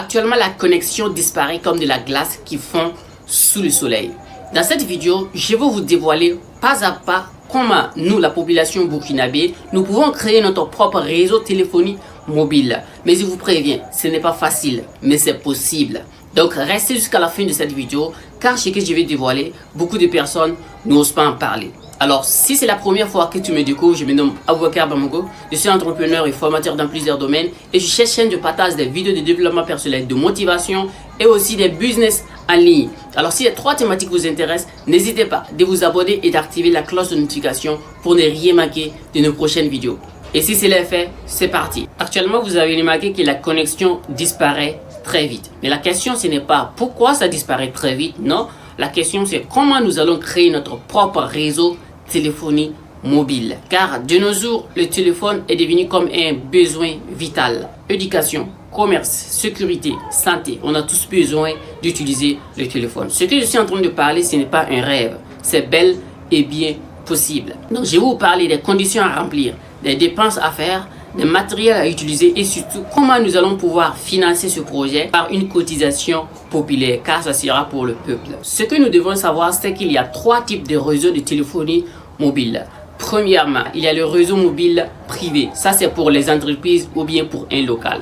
Actuellement, la connexion disparaît comme de la glace qui fond sous le soleil. Dans cette vidéo, je vais vous dévoiler pas à pas comment nous, la population burkinabé, nous pouvons créer notre propre réseau téléphonique mobile. Mais je vous préviens, ce n'est pas facile, mais c'est possible. Donc restez jusqu'à la fin de cette vidéo, car ce que je vais dévoiler, beaucoup de personnes n'osent pas en parler. Alors, si c'est la première fois que tu me découvres, je me nomme Aboubacar Bamako, je suis entrepreneur et formateur dans plusieurs domaines et je cherche chaîne de partage des vidéos de développement personnel, de motivation et aussi des business en ligne. Alors, si les trois thématiques vous intéressent, n'hésitez pas de vous abonner et d'activer la cloche de notification pour ne rien manquer de nos prochaines vidéos. Et si c'est fait, c'est parti. Actuellement, vous avez remarqué que la connexion disparaît très vite. Mais la question, ce n'est pas pourquoi ça disparaît très vite, non. La question, c'est comment nous allons créer notre propre réseau téléphonie mobile. Car de nos jours, le téléphone est devenu comme un besoin vital. Éducation, commerce, sécurité, santé, on a tous besoin d'utiliser le téléphone. Ce que je suis en train de parler, ce n'est pas un rêve, c'est bel et bien possible. Donc je vais vous parler des conditions à remplir, des dépenses à faire, des matériels à utiliser et surtout comment nous allons pouvoir financer ce projet par une cotisation populaire, car ça sera pour le peuple. Ce que nous devons savoir, c'est qu'il y a trois types de réseaux de téléphonie mobile. Premièrement, il y a le réseau mobile privé. Ça, c'est pour les entreprises ou bien pour un local.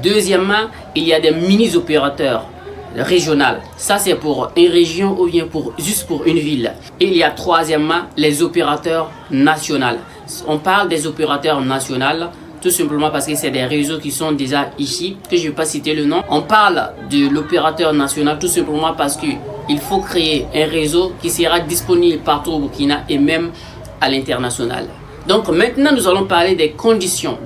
Deuxièmement, il y a des mini-opérateurs régionaux. Ça, c'est pour une région ou bien juste pour une ville. Et il y a troisièmement, les opérateurs nationaux. On parle des opérateurs nationaux tout simplement parce que c'est des réseaux qui sont déjà ici, que je ne vais pas citer le nom. On parle de l'opérateur national tout simplement parce qu'il faut créer un réseau qui sera disponible partout au Burkina et même à l'international. Donc maintenant, nous allons parler des conditions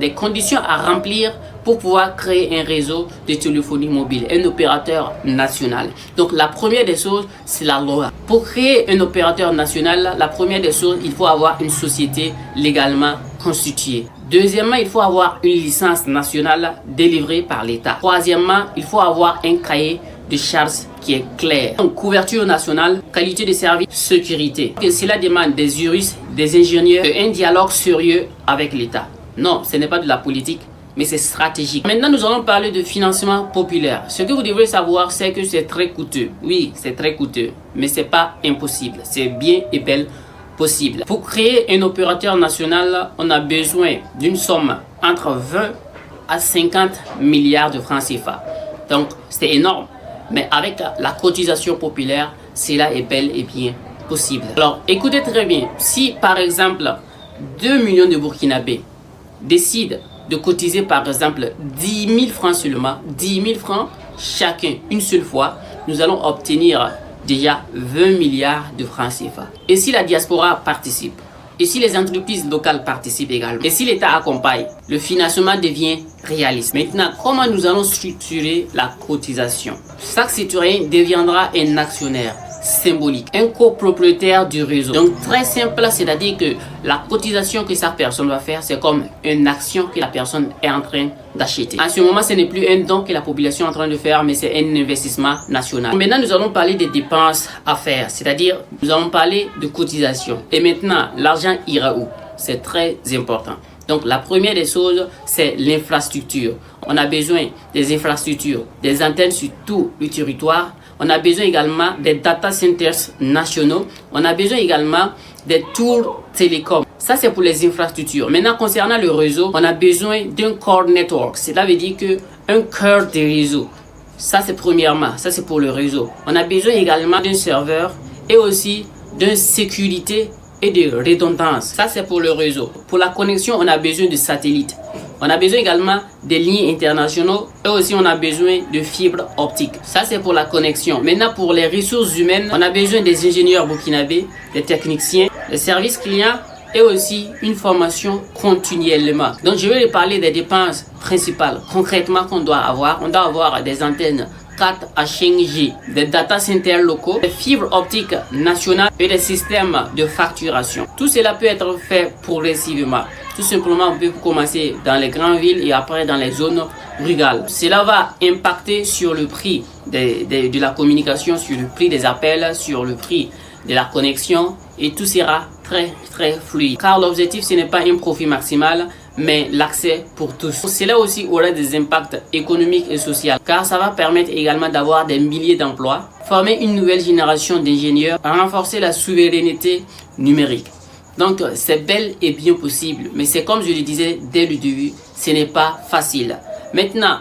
à remplir pour pouvoir créer un réseau de téléphonie mobile, un opérateur national. Donc la première des choses, c'est la loi. Pour créer un opérateur national, la première des choses, il faut avoir une société légalement constituée. Deuxièmement, il faut avoir une licence nationale délivrée par l'État. Troisièmement, il faut avoir un cahier de charges qui est clair. Donc, couverture nationale, qualité de service, sécurité. Et cela demande des juristes, des ingénieurs et un dialogue sérieux avec l'État. Non, ce n'est pas de la politique, mais c'est stratégique. Maintenant, nous allons parler de financement populaire. Ce que vous devrez savoir, c'est que c'est très coûteux. Oui, c'est très coûteux, mais c'est pas impossible. C'est bien et belle possible. Pour créer un opérateur national, on a besoin d'une somme entre 20 à 50 milliards de francs CFA. Donc, c'est énorme. Mais avec la cotisation populaire, cela est bel et bien possible. Alors, écoutez très bien. Si, par exemple, 2 millions de Burkinabés décident de cotiser, par exemple, 10 000 francs seulement, 10 000 francs chacun, une seule fois, nous allons obtenir déjà 20 milliards de francs CFA. Et si la diaspora participe, et si les entreprises locales participent également, et si l'État accompagne, le financement devient réaliste. Maintenant, comment nous allons structurer la cotisation? Chaque citoyen deviendra un actionnaire symbolique, un copropriétaire du réseau. Donc très simple, c'est-à-dire que la cotisation que sa personne va faire, c'est comme une action que la personne est en train d'acheter. En ce moment, ce n'est plus un don que la population est en train de faire, mais c'est un investissement national. Maintenant, nous allons parler des dépenses à faire, c'est-à-dire nous allons parler de cotisation. Et maintenant, l'argent ira où? C'est très important. Donc la première des choses, c'est l'infrastructure. On a besoin des infrastructures, des antennes sur tout le territoire. On a besoin également des data centers nationaux. On a besoin également des tours télécom. Ça, c'est pour les infrastructures. Maintenant, concernant le réseau, on a besoin d'un core network. Cela veut dire qu'un cœur de réseau. Ça, c'est premièrement. Ça, c'est pour le réseau. On a besoin également d'un serveur et aussi d'une sécurité et de redondance. Ça, c'est pour le réseau. Pour la connexion, on a besoin de satellites. On a besoin également des lignes internationaux et aussi on a besoin de fibres optiques. Ça, c'est pour la connexion. Maintenant, pour les ressources humaines, on a besoin des ingénieurs burkinabés, des techniciens, des services clients et aussi une formation continuellement. Donc, je vais parler des dépenses principales. Concrètement, qu'on doit avoir, on doit avoir des antennes 4 à 5G, des data centers locaux, des fibres optiques nationales et des systèmes de facturation. Tout cela peut être fait progressivement. Tout simplement, on peut commencer dans les grandes villes et après dans les zones rurales. Cela va impacter sur le prix de la communication, sur le prix des appels, sur le prix de la connexion et tout sera très fluide. Car l'objectif, ce n'est pas un profit maximal, mais l'accès pour tous. Cela aussi aura des impacts économiques et sociaux, car ça va permettre également d'avoir des milliers d'emplois, former une nouvelle génération d'ingénieurs, renforcer la souveraineté numérique. Donc c'est bel et bien possible, mais c'est comme je le disais dès le début, ce n'est pas facile. Maintenant,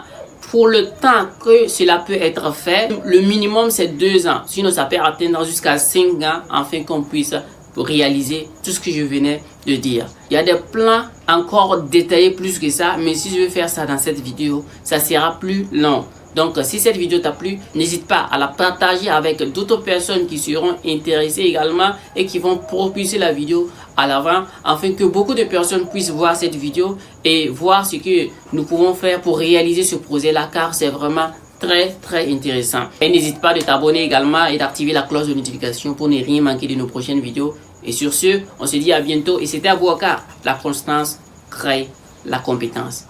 pour le temps que cela peut être fait, le minimum c'est 2 ans, sinon ça peut atteindre jusqu'à 5 ans afin qu'on puisse réaliser tout ce que je venais de dire. Il y a des plans encore détaillés plus que ça, mais si je veux faire ça dans cette vidéo, ça sera plus long. Donc si cette vidéo t'a plu, n'hésite pas à la partager avec d'autres personnes qui seront intéressées également et qui vont propulser la vidéo à l'avant afin que beaucoup de personnes puissent voir cette vidéo et voir ce que nous pouvons faire pour réaliser ce projet là, car c'est vraiment très intéressant. Et n'hésite pas de t'abonner également et d'activer la cloche de notification pour ne rien manquer de nos prochaines vidéos. Et sur ce, on se dit à bientôt et c'était Aboubacar. La constance crée la compétence.